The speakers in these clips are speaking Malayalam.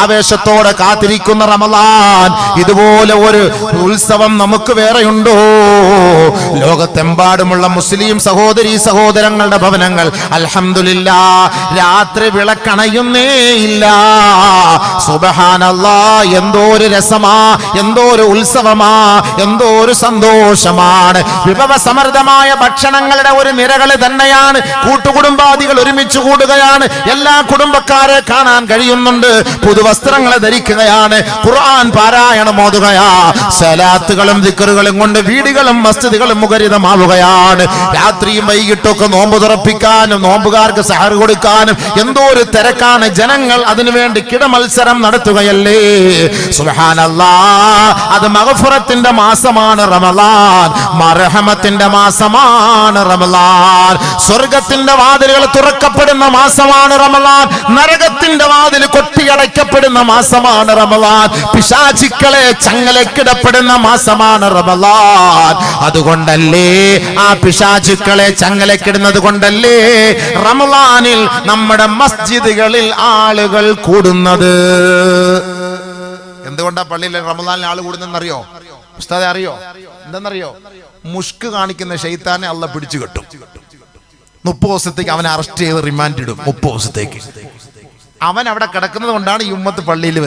ആവേശത്തോടെ കാത്തിരിക്കുന്ന റമളാൻ. ഇതുപോലെ ഒരു ഉത്സവം നമുക്ക് വേറെയുണ്ടോ? ലോകത്തെമ്പാടുമുള്ള മുസ്ലിം സഹോദരീ സഹോദരങ്ങളുടെ ഭവനങ്ങൾ അൽഹംദുലില്ലാഹ് രാത്രി വിളക്കണയുന്നേ ഇല്ല. സുബ്ഹാനല്ലാഹ്, എന്തോ ഒരു രസമാ, എന്തോ ഒരു ഉത്സവമാ, എന്തോ ഒരു സന്തോഷമാണ്. വിഭവസമൃദ്ധമായ ഭക്ഷണങ്ങളുടെ ഒരു നിരകൾ തന്നെയാണ്. കൂട്ടുകുടുംബാദികൾ ഒരുമിച്ച് കൂടുകയാണ്. എല്ലാ കുടുംബക്കാരെ കാണാൻ കഴിയുന്നുണ്ട്. പുതുവസ്ത്രങ്ങളെ ധരിക്കുകയാണ്. ഖുർആൻ പാരായണം ഓതുകയാ. സലാത്തുകളും ദിക്റുകളും കൊണ്ട് വീടുകളും മസ്ജിദുകളും മുഖരിതമാവുകയാണ്. രാത്രിയും വൈകിട്ടൊക്കെ നോമ്പ് തുറപ്പിക്കാനും നോമ്പുകാർക്ക് സഹർ കൊടുക്കാനും എന്തോ ഒരു തിരക്കാണ്. ജനങ്ങൾ അതിനുവേണ്ടി കിടമത്സരം നടത്തുകയല്ലേ. സുബ്ഹാനല്ലാഹ്, അത് മഗ്ഫിറത്തിന്റെ മാസമാണ് റമളാൻ. മർഹമത്തിന്റെ മാസമാണ് റമളാൻ. സ്വർഗത്തിന്റെ വാതിലുകൾ തുറക്കപ്പെടുന്ന മാസമാണ് റമളാൻ. നരകത്തിന്റെ വാതിൽ കൊട്ടിയടയ്ക്കപ്പെടുന്ന മാസമാണ് റമളാൻ. പിശാചിക്കളെ ചങ്ങലക്കിടപ്പെടുന്ന മാസമാണ് റമളാൻ. അതുകൊണ്ടല്ലേ, ആ പിശാചുക്കളെ ചങ്ങലക്കിടുന്നത് കൊണ്ടല്ലേ റമളാനിൽ നമ്മുടെ മസ്ജിദുകളിൽ ആളുകൾ കൂടുന്നത്. എന്തുകൊണ്ടാ പള്ളിയിൽ റമളാനിൽ ആൾ കൂടുന്നറിയോ? ഉസ്താദെ അറിയോ? എന്തെന്നറിയോ? മുഷ്ക് കാണിക്കുന്ന ശൈത്താനെ അള്ളാഹ് പിടിച്ചു കെട്ടും. 30 ദിവസത്തേക്ക് അവനെ അറസ്റ്റ് ചെയ്ത് റിമാൻഡ് ഇടും. 30 ദിവസത്തേക്ക് അവൻ അവിടെ കിടക്കുന്നത് കൊണ്ടാണ് ഈ ഉമ്മത്ത് പള്ളിക്ക്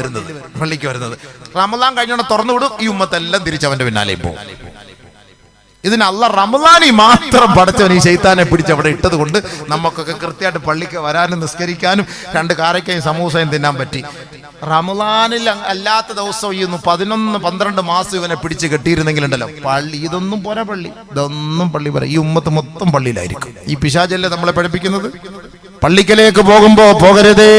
വരുന്നത്. റമളാൻ കഴിഞ്ഞോണ്ട് തുറന്നു വിടും. ഈ ഉമ്മത്തെല്ലാം തിരിച്ച് അവന്റെ പിന്നാലെ പോകും. ഇതിന് അള്ളാഹ് റമളാനി മാത്രം പടച്ചവൻ ഈ ശൈത്താനെ പിടിച്ച് അവിടെ ഇട്ടത് കൊണ്ട് നമുക്കൊക്കെ കൃത്യമായിട്ട് പള്ളിക്ക് വരാനും നിസ്കരിക്കാനും 2 കാരക്കയും സമൂസയും തിന്നാൻ പറ്റി. റമളാനിൽ അല്ലാത്ത ദിവസം ഈ 11-12 മാസം ഇവനെ പിടിച്ച് കെട്ടിയിരുന്നെങ്കിലുണ്ടല്ലോ പള്ളി ഇതൊന്നും പോരാ. ഇതൊന്നും പള്ളി പോരാ. ഈ ഉമ്മത്ത് മൊത്തം പള്ളിയിലായിരിക്കും. ഈ പിശാചല്ലേ നമ്മളെ പഠിപ്പിക്കുന്നത്. പള്ളിക്കലേക്ക് പോകുമ്പോ പോകരുതേ.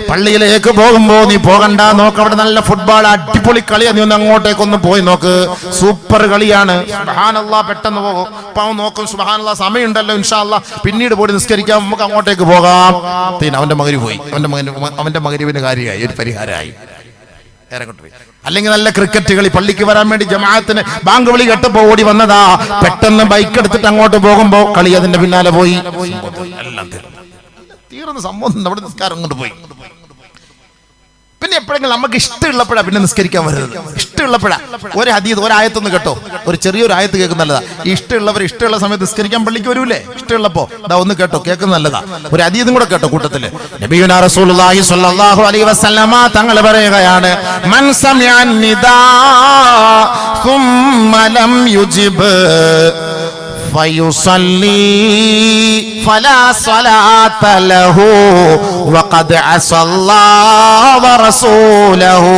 പള്ളിയിലേക്ക് പോകുമ്പോ നീ പോകണ്ട. നോക്ക്, അവിടെ നല്ല ഫുട്ബോൾ അടിപൊളി കളിയാ. നീ ഒന്ന് അങ്ങോട്ടേക്കൊന്ന് പോയി നോക്ക്. സൂപ്പർ കളിയാണ്. സുബ്ഹാനല്ലാഹ്, പെട്ടെന്ന് പോകും. പാവം നോക്കും. സുബ്ഹാനല്ലാഹ്, സമയമുണ്ടല്ലോ, ഇൻഷാ അല്ലാഹ് പിന്നീട് പോയി നിസ്കരിക്കാം, നമുക്ക് അങ്ങോട്ടേക്ക് പോകാം. അവന്റെ മകന് പോയി. അവന്റെ മകരിവിന് കാര്യമായി, ഒരു പരിഹാരമായി. അല്ലെങ്കിൽ നല്ല ക്രിക്കറ്റ് കളി, പള്ളിക്ക് വരാൻ വേണ്ടി ജമാഅത്തിന് ബാങ്ക് വിളി കേട്ടപ്പോ ഓടി വന്നതാ. പെട്ടെന്ന് ബൈക്ക് എടുത്തിട്ട് അങ്ങോട്ട് പോകുമ്പോ കളി അതിന്റെ പിന്നാലെ പോയി. തീർന്ന സംഭവം. നമ്മുടെ നിസ്കാരം അങ്ങോട്ട് പോയി. പിന്നെ എപ്പോഴെങ്കിലും നമുക്ക് ഇഷ്ടമുള്ളപ്പോഴാ പിന്നെ നിസ്കരിക്കാൻ വരുന്നത്. ഇഷ്ടമുള്ളപ്പോഴാ. ഒരു ഹദീസ്, ഒരു ആയത്തൊന്ന് കേട്ടോ. ഒരു ചെറിയൊരു ആയത്ത് കേൾക്കുന്ന നല്ലതാ. ഈ ഇഷ്ടമുള്ളവർ ഇഷ്ടമുള്ള സമയത്ത് നിസ്കരിക്കാൻ പള്ളിക്ക് വരൂലേ? ഇഷ്ടമുള്ളപ്പോ ഇതാ ഒന്ന് കേട്ടോ, കേൾക്കുന്ന നല്ലതാ. ഒരു ഹദീസും കൂടെ കേട്ടോ കൂട്ടത്തില്. നബിയുനാ റസൂലുള്ളാഹി സ്വല്ലല്ലാഹു അലൈഹി വസല്ലമ തങ്ങൾ പറയുകയാണ്, മൻ സമിഅ നിദാ സുമ്മ ലം യുജിബ് ഫയുസല്ലി ഫലാ സ്വലാത ലഹു വഖദ് അസല്ലാഹു വറസൂലഹു.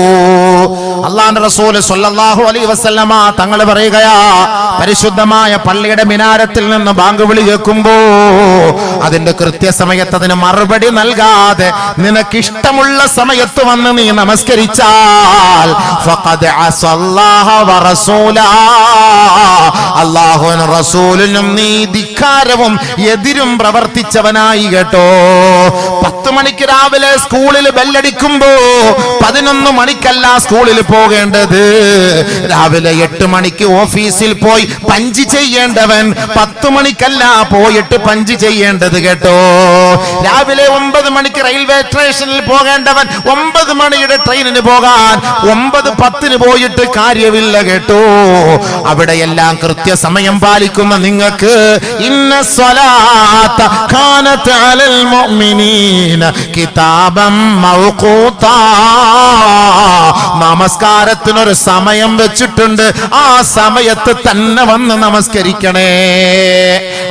അല്ലാഹുവിന്റെ റസൂൽ സ്വല്ലല്ലാഹു അലൈഹി വസല്ലമ തങ്ങൾ പറയുകയാ, പരിശുദ്ധമായ പള്ളിയുടെ മിനാരത്തിൽ നിന്ന് ബാങ്ക് വിളി കേൾക്കുമ്പോ അതിന്റെ കൃത്യസമയത്ത് അതിന് മറുപടി നൽകാതെ നിനക്കിഷ്ടമുള്ള സമയത്ത് വന്ന് നീ നമസ്കരിച്ചാൽ ഫഖദ് അസല്ലാഹു വറസൂലഹു, അല്ലാഹുവിനും റസൂലിനും നീ ധിക്കാരവും എതിരും പ്രവർത്തിച്ചവനായി കേട്ടോ. 10 മണിക്ക് രാവിലെ സ്കൂളിൽ ബെല്ലടിക്കുമ്പോ 11 മണിക്കല്ല സ്കൂളിൽ പോകേണ്ടത്. രാവിലെ 8 മണിക്ക് ഓഫീസിൽ പോയി പഞ്ച് ചെയ്യേണ്ടവൻ 10 മണിക്കല്ല പോയിട്ട് പഞ്ച് ചെയ്യേണ്ടത് കേട്ടോ. രാവിലെ 9 മണിക്ക് റെയിൽവേ സ്റ്റേഷനിൽ പോകേണ്ടവൻ 9 മണിയുടെ ട്രെയിനിന് പോകാൻ 9:10 പോയിട്ട് കാര്യമില്ല കേട്ടോ. അവിടെയെല്ലാം കൃത്യസമയം പാലിക്കുന്ന നിങ്ങൾക്ക് ഇന്ന സ്വലാത്ത കാനത് അലൽ മുഅ്മിനീന കിതാബം മൗഖൂതാ, നമസ്കാരത്തിനൊരു സമയം വെച്ചിട്ടുണ്ട്. ആ സമയത്ത് തന്നെ വന്ന് നമസ്കരിക്കണേ.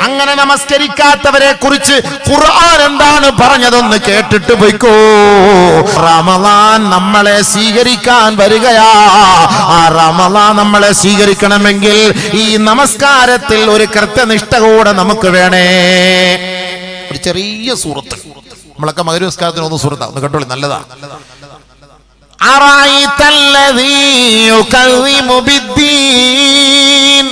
അങ്ങനെ നമസ്കരിക്കാത്തവരെ കുറിച്ച് ഖുർആൻ എന്താണ് പറഞ്ഞതെന്ന് കേട്ടിട്ട് പോയിക്കോ. റമളാൻ നമ്മളെ സ്വീകരിക്കാൻ വരികയാ. ആ റമളാൻ നമ്മളെ സ്വീകരിക്കണമെങ്കിൽ ഈ നമസ്കാരത്തിൽ ഒരു കൃത്യനിഷ്ഠ കൂടെ നമുക്ക് വേണേ. ഒരു ചെറിയ സൂറത്ത് നമ്മളൊക്കെ മഗ്‌രിബ് നിസ്കാരത്തിന് ഒന്ന് സൂറത്താ, ഒന്ന് കേട്ടോളി, നല്ലതാ. അറഅയ്തല്ലദീ യുകദ്ദിബു ബിദ്ദീൻ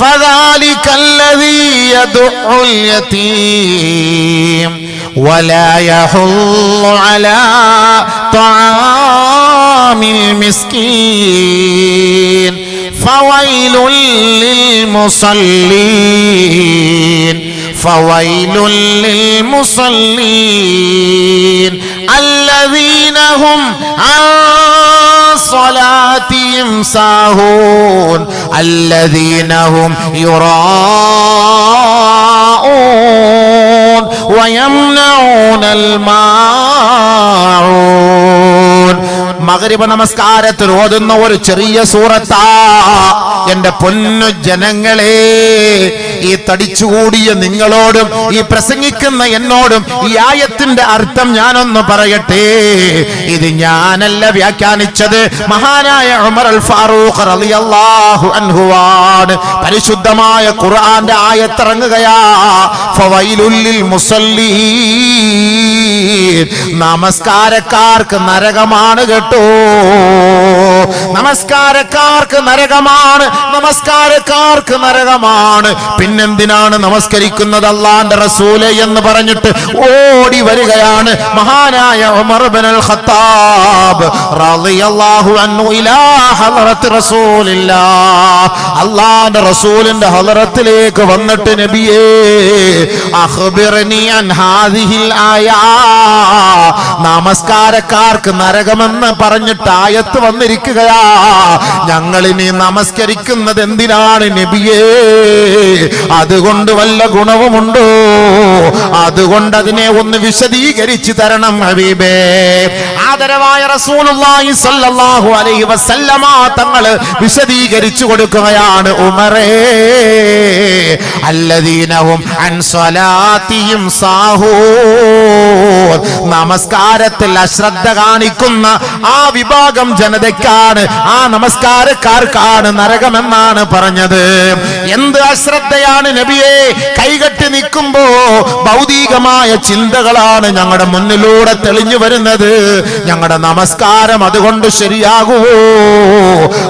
ഫദാലികല്ലദീ യദ്ഉൽ യതീം വലാ യഹുല്ലു അലാ തആമിൽ മിസ്കീൻ ഫവൈലുൽ ലിൽമുസല്ലീൻ فويل للمصلين الذين ഹും അൻ സ്വലാത്തിഹിം സാഹൂൻ അല്ലദീന ഹും യുറാഊൻ വയംനഊനൽ മാഊൻ. മഗ്രിബ് നമസ്കാരത്തിൽ ഓതുന്ന ഒരു ചെറിയ സൂറത്താ. എന്റെ പൊന്നു ജനങ്ങളെ, ഈ തടിച്ചുകൂടിയ നിങ്ങളോടും ഈ പ്രസംഗിക്കുന്ന എന്നോടും ഈ ആയത്തിന്റെ അർത്ഥം ഞാനൊന്ന് പറയട്ടെ. ഇത് ഞാനല്ല വ്യാഖ്യാനിച്ചത്, മഹാനായ ഉമർ അൽ ഫാറൂഖ് റളിയല്ലാഹു അൻഹുവാണ്. പരിശുദ്ധമായ ഖുർആന്റെ ആയത്തിറങ്ങുകയാ. ഫവൈലുൽ ലിൽ മുസല്ലീൻ, നമസ്കാരക്കാർക്ക് നരകമാണ് കേട്ടോ. നമസ്കാരക്കാർക്ക് നരകമാണ്, നമസ്കാരക്കാർക്ക് നരകമാണ്. പിന്നെന്തിനാണ് നമസ്കരിക്കുന്നത് അല്ലാഹുവിന്റെ റസൂലേ എന്ന് പറഞ്ഞിട്ട് ഓടി വരികയാണ് മഹാനായ ഉമർ ഇബ്നുൽ ഖത്താബ് റളിയല്ലാഹു അൻഹു ഇലാ ഹളറത്ത് റസൂലില്ലാഹ്. അല്ലാഹുവിന്റെ റസൂലിന്റെ ഹളറത്തിലേക്ക് വന്നിട്ട് നബിയേ അഖ്ബിർനി അൻ ഹാദിഹിൽ ആയാ, നമസ്കാരക്കാർക്ക് നരകമെന്ന് പറഞ്ഞിട്ട് ആയത്ത് വന്നിരിക്കുകയാ. ഞങ്ങൾ ഇനി നമസ്കരിക്കുന്നത് എന്തിനാണ് നബിയേ? അതുകൊണ്ട് വല്ല ഗുണവുമുണ്ടോ? അതുകൊണ്ട് അതിനെ ഒന്ന് വിശദീകരിച്ചു തരണം ഹബീബേ. ആദരവായ റസൂലുള്ളാഹി സ്വല്ലല്ലാഹു അലൈഹി വസല്ലമ തങ്ങൾ വിശദീകരിച്ചു കൊടുക്കുകയാണ്. ഉമറേ, അല്ലദീനഹും അൻ സ്വലാത്തിഹിം സാഹൂൻ, നമസ്കാരത്തിൽ അശ്രദ്ധ കാണിക്കുന്ന ആ വിഭാഗം ജനതയ്ക്കാണ്, ആ നമസ്കാരക്കാർക്കാണ് നരകമെന്നാണ് പറഞ്ഞത്. എന്ത് അശ്രദ്ധയാണ് നബിയെ? കൈകെട്ടി നിൽക്കുമ്പോ ഭൗതികമായ ചിന്തകളാണ് ഞങ്ങളുടെ മുന്നിലൂടെ തെളിഞ്ഞു വരുന്നത്. ഞങ്ങളുടെ നമസ്കാരം അതുകൊണ്ട് ശരിയാകുവോ?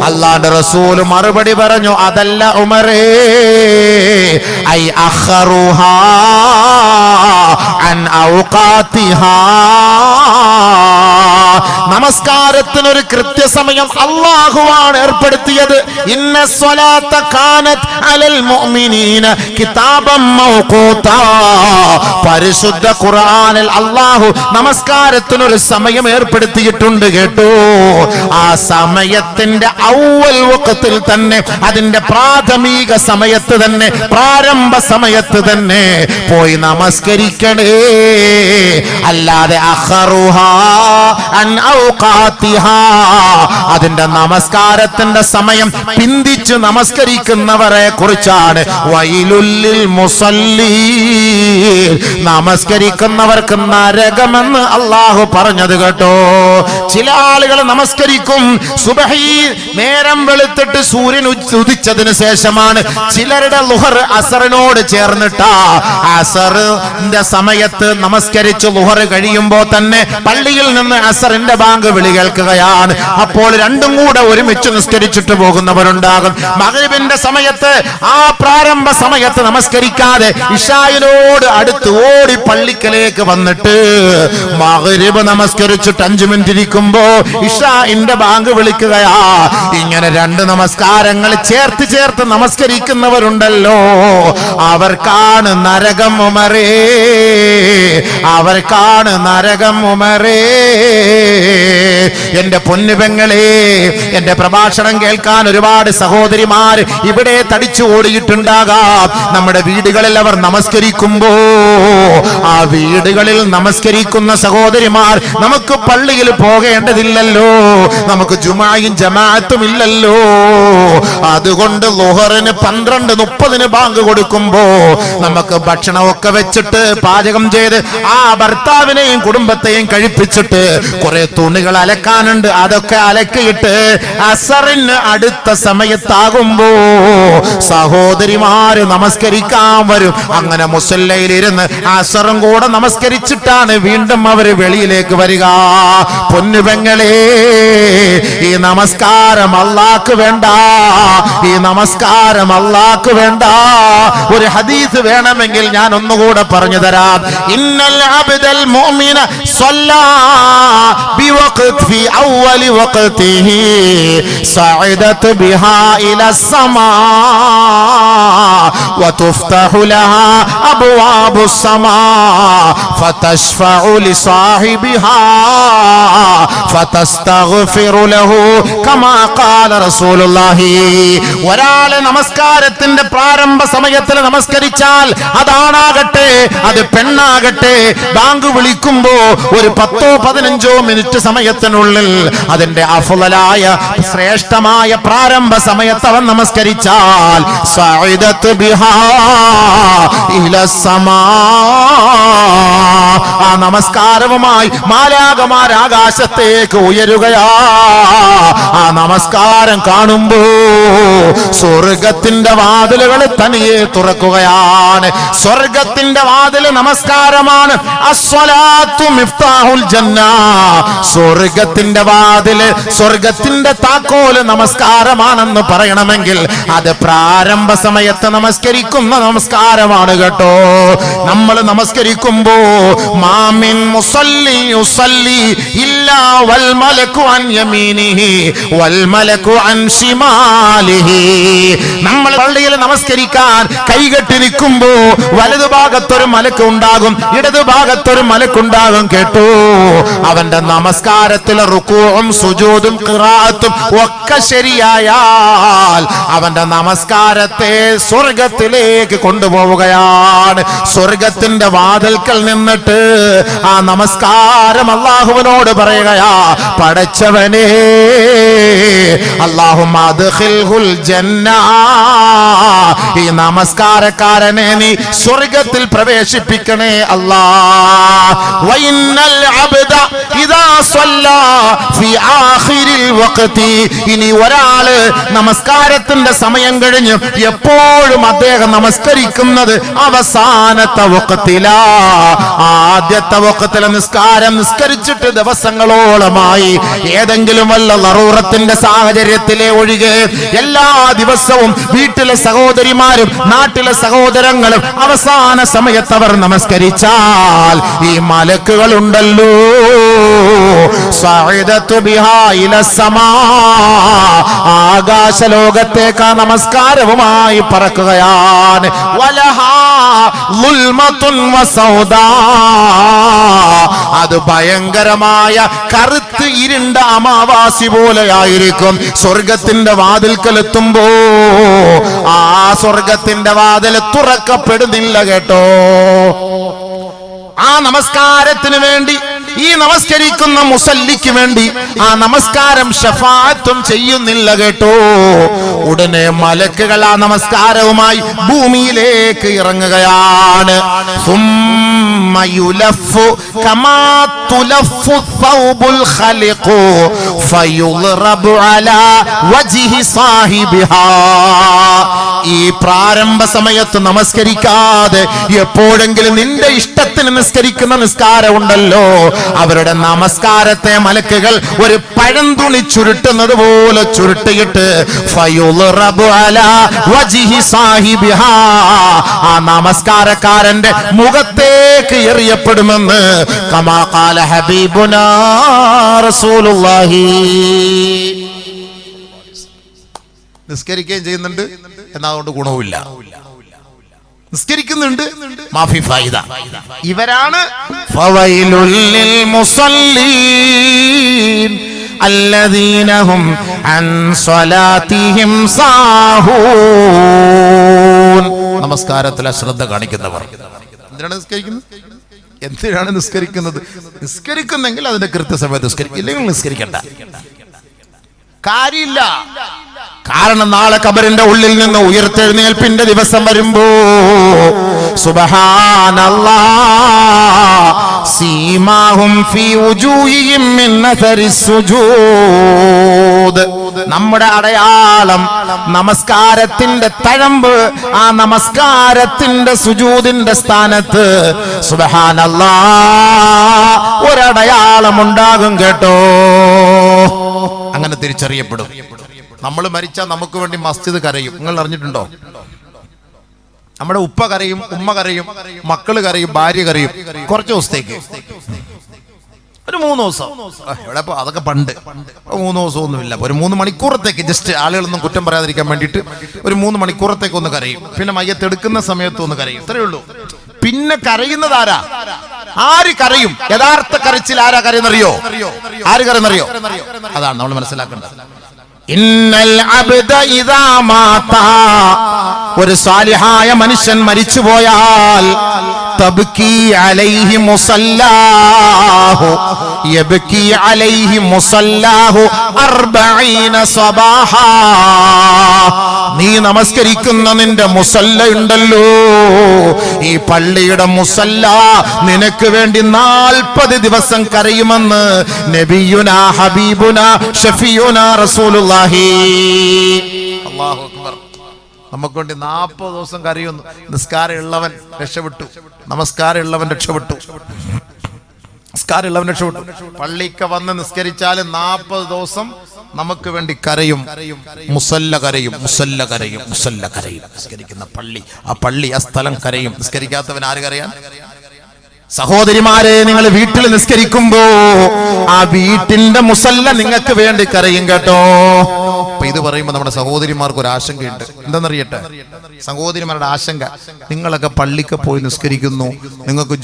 അല്ലാഹുവിന്റെ റസൂൽ മറുപടി പറഞ്ഞു, അതല്ല ഉമറേ, ഐ അഖറുഹാ അൻ ഔഖാതിഹാ, നമസ്കാരത്തിനൊരു കൃത്യസമയം അല്ലാഹുവാണ് ഏർപ്പെടുത്തിയത്. ഇന്ന സ്വലാത്ത കാനത് അലൽ മുഅ്മിനീന കിതാബൻ മൗഖൂതാ, പരിശുദ്ധ ഖുർആനിൽ അല്ലാഹു നമസ്കാരത്തിനൊരു സമയം ഏർപ്പെടുത്തിയിട്ടുണ്ട് കേട്ടോ. ആ സമയത്തിന്റെ ഔവൽ വഖത്തിൽ തന്നെ, അതിന്റെ പ്രാഥമിക സമയത്ത് തന്നെ, പ്രാരംഭ സമയത്ത് തന്നെ പോയി നമസ്കരിക്കണേ. അല്ലാതെ അഖറുഹാ അൻ ഔഖാതിഹാ, അതിന്റെ നമസ്കാരത്തിന്റെ സമയം പിന്തിച്ച് നമസ്കരിക്കുന്നവരെ കുറിച്ചാണ് വൈലുൽ ലിൽ മുസല്ലീൻ, നമസ്കരിക്കുന്നവർക്ക് നരകമെന്ന് അല്ലാഹു പറഞ്ഞത് കേട്ടോ. ചില ആളുകൾ നമസ്കരിക്കും, സുബഹി നേരം വെളുത്തിട്ട് സൂര്യൻ ഉദിച്ചതിന് ശേഷമാണ്. ചിലരുടെ ളുഹർ അസറിനോട് ചേർന്നിട്ടാ. അസറിന്റെ സമയത്ത് നമസ്കരിച്ച് ളുഹർ കഴിയുമ്പോ തന്നെ പള്ളിയിൽ നിന്ന് അസറിന്റെ ബാങ്ക് വിളി കേൾക്കുകയാണ്. അപ്പോൾ രണ്ടും കൂടെ ഒരുമിച്ച് നിസ്കരിച്ചിട്ട് പോകുന്നവരുണ്ടാകും. മഗ്രിബിന്റെ സമയത്ത്, ആ പ്രാരംഭ സമയത്ത് നമസ്കരിക്കാതെ ഇശായിനോട് അടുത്ത് ഓടി പള്ളിക്കലേക്ക് വന്നിട്ട് മഗ്രിബ് നമസ്കരിച്ചിട്ട് 5 മിനിറ്റ് ഇരിക്കുമ്പോ ഇശാഇന്റെ ബാങ്ക് വിളിക്കുകയാ. ഇങ്ങനെ രണ്ട് നമസ്കാരങ്ങൾ ചേർത്ത് ചേർത്ത് നമസ്കരിക്കുന്നവരുണ്ടല്ലോ, അവർക്കാണ് നരകം ഉമറേ, അവർക്കാണ് നരകം ഉമറേ. എന്റെ പൊന്നുപെങ്ങളെ, എന്റെ പ്രഭാഷണം കേൾക്കാൻ ഒരുപാട് സഹോദരിമാർ ഇവിടെ തടിച്ചു ഓടിയിട്ടുണ്ടാകാം. നമ്മുടെ വീടുകളിൽ അവർ നമസ്കരിക്കുമ്പോ, ആ വീടുകളിൽ നമസ്കരിക്കുന്ന സഹോദരിമാർ, നമുക്ക് പള്ളിയിൽ പോകേണ്ടതില്ലല്ലോ, നമുക്ക് ജുമായും ജമാഅത്തും ഇല്ലല്ലോ. അതുകൊണ്ട് ളുഹറിന് 12:30 ബാങ്ക് കൊടുക്കുമ്പോ നമുക്ക് ഭക്ഷണമൊക്കെ വെച്ചിട്ട് പാചകം ചെയ്ത് ആ ഭർത്താവിനെയും കുടുംബത്തെയും കഴിപ്പിച്ചിട്ട് കുറെ തുണികൾ അലക്കാനുണ്ട്, അതൊക്കെ അലക്കിയിട്ട് അസറിന് അടുത്ത സമയത്താകുമ്പോ സഹോദരിമാര് നമസ്കരിക്കാൻ വരും. അങ്ങനെ മുസല്ലയിലിരുന്ന് അസറും കൂടെ നമസ്കരിച്ചിട്ടാണ് വീണ്ടും അവര് വെളിയിലേക്ക് വരിക. പൊന്നുപെങ്ങളെ, ഈ നമസ്കാരം അല്ലാഹ്ക്ക് വേണ്ട, ഈ നമസ്കാരം അല്ലാഹ്ക്ക് വേണ്ട. ഒരു ഹദീസ് വേണമെങ്കിൽ ഞാൻ ഒന്നുകൂടെ പറഞ്ഞു തരാം. ഇന്നൽ അബ്ദൽ മുഅ്മിന സ്വല്ലാ ബിവഖ്ത് في أول وقته صعدت بها إلى السماء وتفتح لها أبواب السماء فتشفع لصاحبها فتستغفر له كما قال رسول الله. ഒരാളെ നമസ്കാരത്തിന്റെ പ്രാരംഭ സമയത്തിൽ നമസ്കരിച്ചാൽ, അതാണാകട്ടെ അത് പെണ്ണാകട്ടെ, ബാങ്ക് വിളിക്കുമ്പോ ഒരു 10-15 മിനിറ്റ് സമയത്തിനുള്ളിൽ അതിന്റെ അഫ്ളലായ ശ്രേഷ്ഠമായ പ്രാരംഭ സമയത്ത് അവൻ നമസ്കരിച്ചാൽ സഅദത് ബിഹാ ഇലസ്സമാ, ആ നമസ്കാരവുമായി മാലാഖമാർ ആകാശത്തേക്ക് ഉയരുകയാ. ആ നമസ്കാരം കാണുമ്പോ സ്വർഗത്തിന്റെ വാതിലുകൾ തനിയെ തുറക്കുകയാണ്. സ്വർഗത്തിന്റെ വാതിൽ നമസ്കാരമാണ്. അസ്സലാത്തു മിഫ്താഹുൽ ജന്ന, സ്വർഗത്തിന്റെ വാതില്, സ്വർഗത്തിന്റെ താക്കോല് നമസ്കാരമാണെന്ന് പറയണമെങ്കിൽ അത് പ്രാരംഭ സമയത്ത് നമസ്കരിക്കുന്ന നമസ്കാരമാണ് കേട്ടോ. നമ്മൾ നമസ്കരിക്കുമ്പോ മാമിൻ മുസല്ലി യുസല്ലി ഇല്ലാ വൽ മലകു അൻ യമീനിഹി വൽ മലകു അൻ ശിമാലിഹി. നമ്മൾ പള്ളിയിൽ നമസ്കരിക്കാൻ കൈകെട്ടി നിൽക്കുമ്പോ വലതുഭാഗത്തൊരു മലക്ക് ഉണ്ടാകും, ഇടതുഭാഗത്തൊരു മലക്കുണ്ടാകും കേട്ടോ. അവന്റെ നമസ്കാരത്തിലെ റുകൂഉം സുജൂദും ഖിറാഅത്തും ഒക്കെ ശരിയായാൽ അവന്റെ നമസ്കാരത്തെ സ്വർഗത്തിലേക്ക് കൊണ്ടുപോവുകയാണ്. സ്വർഗത്തിന്റെ വാതിൽക്കൽ നിന്നിട്ട് ആ നമസ്കാരം അല്ലാഹുവിനോട് പറയുകയാ, പടച്ചവനേ അല്ലാഹുമ്മ അദ്ഖിൽഹുൽ ജന്ന, ഈ നമസ്കാരക്കാരനെ നീ സ്വർഗത്തിൽ പ്രവേശിപ്പിക്കണേ അല്ലാഹ്. വഇന്നൽ അബ്ദ ഇദാ സ്വല്ലാ ഫി ആഖിരിൽ വഖതി, ഇനി ഒരാള് നമസ്കാരത്തിന്റെ സമയം കഴിഞ്ഞ് എപ്പോഴും അദ്ദേഹം നമസ്കരിക്കുന്നത് അവസാനത്തെ വഖത്തിലാ. ആദ്യത്തെ വഖത്തിലെ നിസ്കാരം നിസ്കരിച്ചിട്ട് ദിവസങ്ങളോളമായി ഏതെങ്കിലും വല്ല ലറൂറത്തിന്റെ സാഹചര്യത്തിലെ ഒഴികെ എല്ലാ ദിവസവും വീട്ടിലെ സഹോദരിമാരും നാട്ടിലെ സഹോദരങ്ങളും അവസാന സമയത്ത് അവർ നമസ്കരിച്ചാൽ ഈ മലക്കുകൾ ഉണ്ടല്ലോ, സഅദതു ബിഹാ ഇലസ്സമാ, ആകാശലോകത്തേക്ക് ആ നമസ്കാരവുമായി പറക്കുകയാണ്. വലഹാ ളുൽമത്തുൻ വസൗദാ, അത് ഭയങ്കരമായ കറുത്ത് ഇരുണ്ട അമാവാസി പോലെയായിരിക്കും. സ്വർഗത്തിന്റെ വാതിൽക്കലെത്തുമ്പോ ആ സ്വർഗത്തിന്റെ വാതിൽ തുറക്കപ്പെടുന്നില്ല കേട്ടോ. ആ നമസ്കാരത്തിന് വേണ്ടി, ഈ നമസ്കരിക്കുന്ന മുസല്ലിക്ക് വേണ്ടി ആ നമസ്കാരം ശഫാഅത്തും ചെയ്യുന്നില്ല കേട്ടോ. ഉടനെ മലക്കുകൾ ആ നമസ്കാരവുമായി ഭൂമിയിലേക്ക് ഇറങ്ങുകയാണ്. ثم يلف كما تلف الثوب الخلق فيضرب على وجه صاحبها. ഈ പ്രാരംഭ സമയത്ത് നമസ്കരിക്കാതെ എപ്പോഴെങ്കിലും നിന്റെ ഇഷ്ടത്തിന് നിസ്കരിക്കുന്ന നിസ്കാരമുണ്ടല്ലോ, അവരുടെ നമസ്കാരത്തെ മലക്കുകൾ ഒരു പഴന്തുണി ചുരുട്ടുന്നത് പോലെ ചുരുട്ടിയിട്ട് ഫയുളറബു അലാ വജ്ഹി സാഹിബിഹാ, ആ നമസ്കാരക്കാരന്റെ മുഖത്തേക്ക് എറിയപ്പെടുമെന്ന് കമാ ഖാല ഹബീബുനാ റസൂലുള്ളാഹി. നിസ്കരിക്കുകയും ചെയ്യുന്നുണ്ട്, എന്നാൽ അതുകൊണ്ട് ഗുണവുമില്ല. നിസ്കരിക്കുന്നുണ്ട്, മാഫി ഫായിദ. ഇവരാണ് ഫവൈലുൽ ലിൽ മുസല്ലീൻ അല്ലദീന ഹും അൻ സ്വലാത്തിഹിം സാഹൂൻ. നമസ്കാരത്തിൽ അശ്രദ്ധ കാണിക്കുന്നവർ. എന്തിനാണ് നിസ്കരിക്കുന്നത്? എന്തിനാണ് നിസ്കരിക്കുന്നത്? നിസ്കരിക്കുന്നെങ്കിൽ അതിന്റെ കൃത്യസമയത്ത് നിസ്കരിക്കും, ഇല്ലെങ്കിൽ നിസ്കരിക്കണ്ട, കാര്യമില്ല. കാരണം നാളെ ഖബറിന്റെ ഉള്ളിൽ നിന്ന് ഉയർത്തെഴുന്നേൽപ്പിന്റെ ദിവസം വരുമ്പോ സുബ്ഹാനല്ലാഹ് സീമാഹും ഫീ വുജൂഹിഹിം മിൻ അഥരിസ് സുജൂദ്, നമ്മുടെ അടയാളം നമസ്കാരത്തിന്റെ തഴമ്പ്, ആ നമസ്കാരത്തിന്റെ സുജൂദിന്റെ സ്ഥാനത്ത് സുബ്ഹാനല്ലാഹ് ഒരടയാളം ഉണ്ടാകും കേട്ടോ. അങ്ങനെ തിരിച്ചറിയപ്പെടും. നമ്മൾ മരിച്ചാൽ നമുക്ക് വേണ്ടി മസ്ജിദ് കരയും. നിങ്ങൾ അറിഞ്ഞിട്ടുണ്ടോ? നമ്മുടെ ഉപ്പ കരയും, ഉമ്മ കരയും, മക്കള് കരയും, ഭാര്യ കരയും കുറച്ച് ദിവസത്തേക്ക്. ഒരു 3 ദിവസം. ഇവിടെ അതൊക്കെ പണ്ട് 3 ദിവസമൊന്നുമില്ല. ഒരു 3 മണിക്കൂറത്തേക്ക് ജസ്റ്റ് ആളുകളൊന്നും കുറ്റം പറയാതിരിക്കാൻ വേണ്ടിയിട്ട് ഒരു 3 മണിക്കൂറത്തേക്ക് ഒന്ന് കരയും. പിന്നെ മയ്യത്തെടുക്കുന്ന സമയത്ത് ഒന്ന് കരയും. ഇത്രയേ ഉള്ളൂ. പിന്നെ കരയുന്നത് ആരാ? ആര് കരയും? യഥാർത്ഥ കരച്ചിൽ ആരാ കരയുന്നറിയോ? ആര് കരയുന്നറിയോ? അതാണ് നമ്മൾ മനസ്സിലാക്കേണ്ടത്. ഇന്നൽ അബ്ദ ഇദാ മാത, ഒരു സാലിഹായ മനുഷ്യൻ മരിച്ചുപോയാൽ തബ്കി അലൈഹി മുസല്ലാഹു യബ്കി അലൈഹി മുസല്ലാഹു 40 സബാഹാ. നീ നമസ്കരിക്കുന്ന നിന്റെ മുസല്ല ഉണ്ടല്ലോ, ഈ പള്ളിയുടെ മുസല്ല നിനക്ക് വേണ്ടി 40 ദിവസം കരയുമെന്ന് നബിയുനാ ഹബീബുനാ ഷഫീഉനാ റസൂലുള്ളാഹി. അല്ലാഹു അക്ബർ. നമുക്ക് വേണ്ടി 40 ദിവസം കരയുന്നു. നിസ്കാരം ഉള്ളവൻ രക്ഷപ്പെട്ടു, നമസ്കാരം ഉള്ളവൻ രക്ഷപ്പെട്ടു, നിസ്കാരം ഉള്ളവൻ രക്ഷപ്പെട്ടു. പള്ളിക്ക് വന്ന് നിസ്കരിച്ചാൽ 40 ദിവസം നമുക്ക് വേണ്ടി കരയും. മുസല്ല കരയും, മുസല്ല കരയും, മുസല്ല കരയും. നിസ്കരിക്കുന്ന പള്ളി, ആ പള്ളി, ആ സ്ഥലം കരയും. നിസ്കരിക്കാത്തവൻ ആര് കരയാൻ? സഹോദരിമാരെ, നിങ്ങൾ വീട്ടിൽ നിസ്കരിക്കുമ്പോ ആ വീട്ടിന്റെ മുസല്ല നിങ്ങൾക്ക് വേണ്ടി കരയും കേട്ടോ. അപ്പൊ ഇത് പറയുമ്പോ നമ്മുടെ സഹോദരിമാർക്ക് ഒരു ആശങ്കയുണ്ട്. എന്താണെന്നറിയട്ടെ? സഹോദരിമാരുടെ ആശങ്ക, നിങ്ങളൊക്കെ പള്ളിക്ക് പോയി നിസ്കരിക്കുന്നു, നിങ്ങൾക്ക്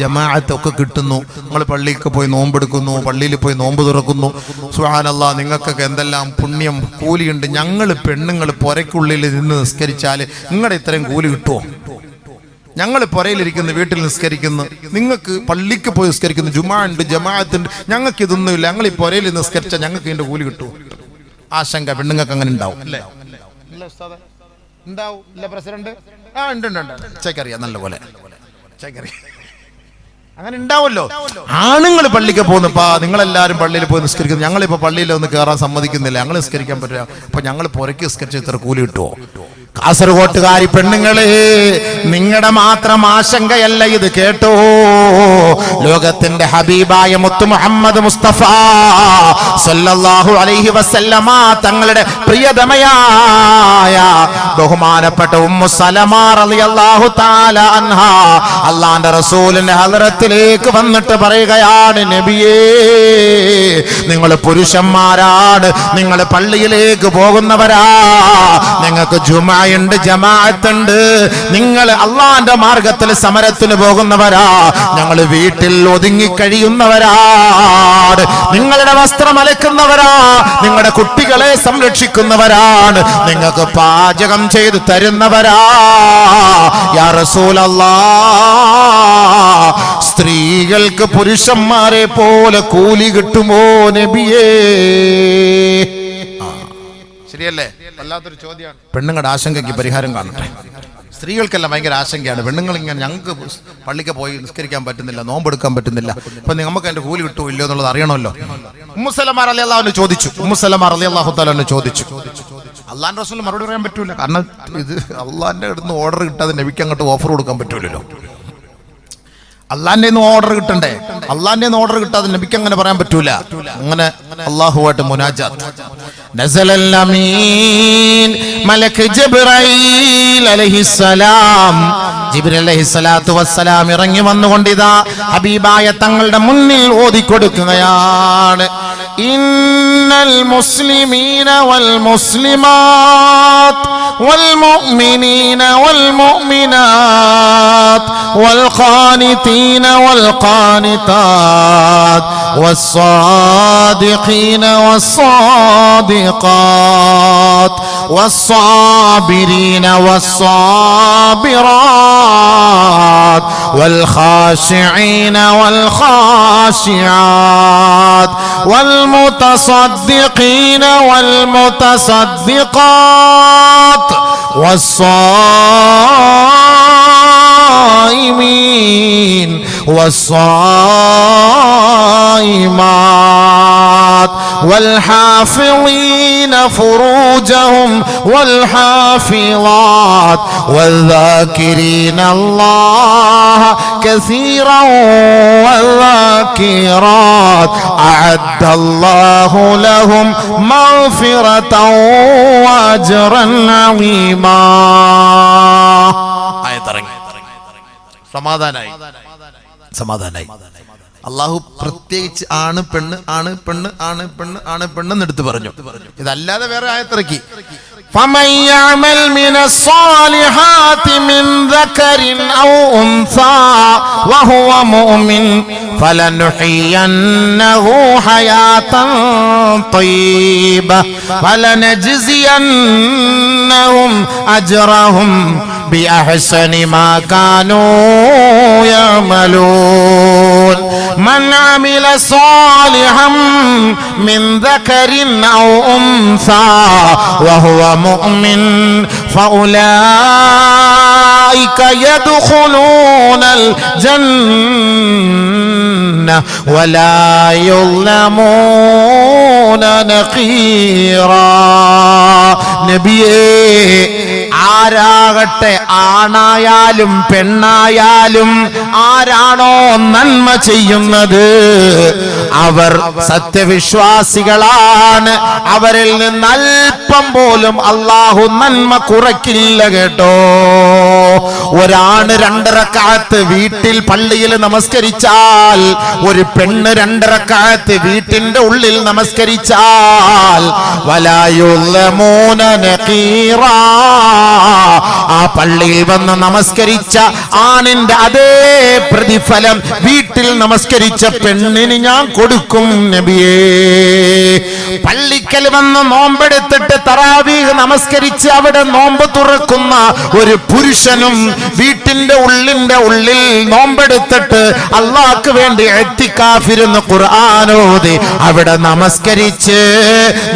ജമാഅത്ത് ഒക്കെ കിട്ടുന്നു, നിങ്ങൾ പള്ളിക്ക് പോയി നോമ്പെടുക്കുന്നു, പള്ളിയിൽ പോയി നോമ്പ് തുറക്കുന്നു, സുബ്ഹാനല്ലാഹ്, നിങ്ങൾക്കൊക്കെ എന്തെല്ലാം പുണ്യം കൂലിയുണ്ട്. ഞങ്ങൾ പെണ്ണുങ്ങൾ പുരയ്ക്കുള്ളിൽ നിന്ന് നിസ്കരിച്ചാൽ നിങ്ങളുടെ ഇത്രയും കൂലി കിട്ടുമോ? ഞങ്ങൾ പുരയിലിരിക്കുന്നു, വീട്ടിൽ നിസ്കരിക്കുന്നു, നിങ്ങൾക്ക് പള്ളിക്ക് പോയി നിസ്കരിക്കുന്നു, ജുമാ ഉണ്ട്, ജമാഅത്തുണ്ട്, ഞങ്ങൾക്ക് ഇതൊന്നുമില്ല, ഞങ്ങൾ ഈ പുരയിൽ നിസ്കരിച്ചാൽ ഞങ്ങൾക്ക് ഇതിന്റെ കൂലി കിട്ടുമോ? ആശങ്ക പെണ്ണുങ്ങൾക്ക് അങ്ങനെ ഉണ്ടാവും അല്ലേ? ഉണ്ടാവും ഇല്ല പ്രസിഡന്റ്? ഉണ്ട്, ചേക്കറിയാം, നല്ലപോലെ ചേക്കറിയാം, അങ്ങനെ ഉണ്ടാവല്ലോ. ആണുങ്ങൾ പള്ളിക്ക് പോകുന്നപ്പാ നിങ്ങളെല്ലാരും പള്ളിയിൽ പോയി നിസ്കരിക്കുന്നു, ഞങ്ങളിപ്പോ പള്ളിയിൽ ഒന്ന് കയറാൻ സമ്മതിക്കുന്നില്ല, ഞങ്ങൾ നിസ്കരിക്കാൻ പറ്റില്ല, അപ്പൊ ഞങ്ങൾ പുരയ്ക്ക് നിസ്കരിച്ച ഇത്ര കൂലി കിട്ടുമോ? കാസർഗോട്ടുകാരി പെണ്ണുങ്ങളെ, നിങ്ങളുടെ മാത്രം ആശങ്കയല്ല ഇത്, കേട്ടോ. ലോകത്തിന്റെ ഹബീബായ മുത്തു മുഹമ്മദ് മുസ്തഫ സല്ലല്ലാഹു അലൈഹി വസല്ലമ തങ്ങളുടെ പ്രിയതമയായ ബഹുമാനപ്പെട്ട ഉമ്മു സലമ റളിയല്ലാഹു തആല അൻഹ അല്ലാഹുവിന്റെ റസൂലിന്റെ ഹദ്റത്തിലേക്ക് വന്നിട്ട് പറയുകയാണ്, നബിയേ, നിങ്ങൾ പുരുഷന്മാരാണ്, നിങ്ങൾ പള്ളിയിലേക്ക് പോകുന്നവരാ, നിങ്ങൾക്ക് ജുമായുണ്ട്, ജമാഅത്തുണ്ട്, നിങ്ങൾ അള്ളാന്റെ മാർഗത്തിൽ സമരത്തിന് പോകുന്നവരാ, ഞങ്ങൾ വീട്ടിൽ ഒതുങ്ങിക്കഴിയുന്നവരാണ്, നിങ്ങളുടെ വസ്ത്രം അലക്കുന്നവരാ, നിങ്ങളുടെ കുട്ടികളെ സംരക്ഷിക്കുന്നവരാണ്, നിങ്ങൾക്ക് പാചകം ചെയ്തു തരുന്നവരാ. യാ റസൂലല്ലാഹ്, സ്ത്രീകൾക്ക് പുരുഷന്മാരെ പോലെ കൂലി കിട്ടുമോ നബിയേ? ശരിയല്ലേ? വല്ലാത്തൊരു ചോദ്യമാണ്. പെണ്ണുങ്ങളുടെ ആശങ്കയ്ക്ക് പരിഹാരം കാണട്ടെ. സ്ത്രീകൾക്കെല്ലാം ഭയങ്കര ആശങ്കയാണ്. പെണ്ണുങ്ങൾ ഇങ്ങനെ, ഞങ്ങൾക്ക് പള്ളിക്ക് പോയി നിസ്കരിക്കാൻ പറ്റുന്നില്ല, നോമ്പെടുക്കാൻ പറ്റുന്നില്ല, അപ്പൊ നമുക്ക് അതിന്റെ കൂലി കിട്ടുമോ ഇല്ലയോ എന്നുള്ളത് അറിയണമല്ലോ. ഉമ്മു സലമ റളിയല്ലാഹു ചോദിച്ചു, ഉമ്മു സലമ റളിയല്ലാഹു തആല ചോദിച്ചു. അള്ളാന്റെ റസൂലിന് മറുപടി പറയാൻ പറ്റൂല. കാരണം ഇത് അള്ളാന്റെ അടുത്ത് ഓർഡർ കിട്ടാതെ നബിക്ക് അങ്ങോട്ട് ഓഫർ കൊടുക്കാൻ പറ്റൂലല്ലോ. അള്ളാന്റെ ഓർഡർ കിട്ടണ്ടേ? അള്ളാന്റെ ഓർഡർ കിട്ടാതെ നബിക്ക് അങ്ങനെ പറയാൻ പറ്റൂല. അങ്ങനെ അള്ളാഹുവായിട്ട് മുനാജാത്ത്. നസലൽ അമീൻ മലക്ക് ജിബ്രീൽ അലൈഹിസ്സലാം, ജിബ്രീൽ അലൈഹിസ്സലാത്തു വസ്സലാം ഇറങ്ങി വന്നുകൊണ്ടിതാ ഹബീബായ തങ്ങളുടെ മുന്നിൽ ഓതിക്കൊടുക്കുകയാണ്. ഇന്നൽ മുസ്ലിമീന വൽ മുസ്ലിമാത്ത് വൽ മുഅ്മിനീന വൽ മുഅ്മിനാത്ത് വൽ ഖാനിതീന വൽ ഖാനിതാത്ത് والصادقين والصادقات والصابرين والصابرات والخاشعين والخاشعات والمتصدقين والمتصدقات والصائمين والصائمات والحافظين فروجهم والحافظات والذاكرين الله كثيرا والذاكرات أعد الله لهم مغفرة وأجرا عظيما. സമാധാനായി. അള്ളാഹു പ്രത്യേകിച്ച് ആണ് പെണ്ണ് ആണ് പെണ്ണ് ആണ് പെണ്ണ് ആണ് പെണ്ണെന്ന് എടുത്തു പറഞ്ഞു. ഇതല്ലാതെ വേറെ ആയത്തിറക്കി فمن يعمل من الصالحات من ذكر أو أنثى وهو مؤمن فلنحيينه حياة طيبة ولنجزينهم أجرهم بأحسن ما كانوا يعملون من عمل صالحا من ذكر أو أنثى وهو مؤمن فأولئك يدخلون الجنة ولا يظلمون نقيرا. നബിയേ, ആരാകട്ടെ, ആണായാലും പെണ്ണായാലും ആരാണോ നന്മ ചെയ്യുന്നത് അവർ സത്യവിശ്വാസികളാണ്. അവരിൽ നിന്ന് അല്പം പോലും അള്ളാഹു നന്മ കുറയ്ക്കില്ല കേട്ടോ. ഒരാണ് 2 റക്അത്ത് വീട്ടിൽ പള്ളിയിൽ നമസ്കരിച്ചാൽ, ഒരു പെണ്ണ് 2 റക്അത്ത് വീട്ടിന്റെ ഉള്ളിൽ നമസ്കരിച്ചാൽ വലാ യുളമൂന നഖീറാ, ആ പള്ളിയിൽ വന്ന് നമസ്കരിച്ച ആണിന്റെ അതേ പ്രതിഫലം വീട്ടിൽ നമസ്കരിച്ച പെണ്ണിന് ഞാൻ കൊടുക്കും നബിയേ. പള്ളിക്കൽ വന്ന് നോമ്പെടുത്തിട്ട് തറാവീഹ് നമസ്കരിച്ച് അവിടെ നോമ്പ് തുറക്കുന്ന ഒരു പുരുഷനും വീട്ടിന്റെ ഉള്ളിൽ നോമ്പെടുത്തിട്ട് അള്ളാഹ്ക്ക് വേണ്ടി ഇഅ്തികാഫിരുന്ന് ഖുർആനോദി അവിടെ നമസ്കരിച്ച്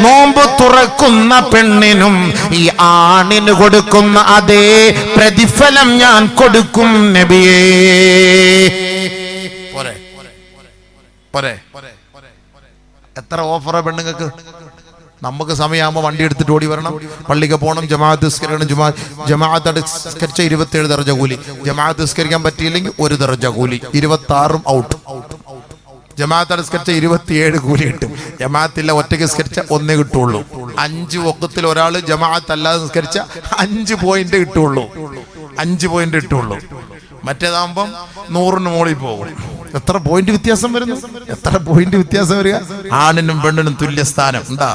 നോമ്പ് തുറക്കുന്ന പെണ്ണിനും ഈ ആണിന് കൊടുക്കുന്ന അതേ പ്രതിഫലം ഞാൻ കൊടുക്കും നബിയേ. എത്ര ഓഫറാ പെണ്ണുങ്ങൾക്ക്. നമുക്ക് സമയമാകുമ്പോൾ വണ്ടി എടുത്തിട്ട് ഓടി വരണം, പള്ളിക്ക് പോകണം, ജമാഅത്ത് നിസ്കരിക്കണം. ജമാഅത്ത് നിസ്കരിച്ച 27 ദർജ കൂലി, ജമാഅത്ത് നിസ്കരിക്കാൻ പറ്റിയില്ലെങ്കിൽ 1 ദർജ കൂലി, 26 ഔട്ട്. ജമാഅത്ത് നിസ്കരിച്ച 27 കൂലി കിട്ടും. ജമാഅത്തില്ല ഒറ്റയ്ക്ക് നിസ്കരിച്ച 1 കിട്ടുള്ളൂ. 5 വഖത്തിൽ ഒരാൾ ജമാഅത്ത് അല്ലാതെ നിസ്കരിച്ച 5 പോയിന്റ് കിട്ടുള്ളൂ. 5 പോയിന്റ് കിട്ടുള്ളൂ. മറ്റേതാകുമ്പം 100ന് മുകളിൽ പോകും. എത്ര പോയിന്റ് വ്യത്യാസം വരുന്നു, എത്ര പോയിന്റ് വ്യത്യാസം വരിക. ആണിനും പെണ്ണിനും തുല്യ സ്ഥാനം ഉണ്ടാ.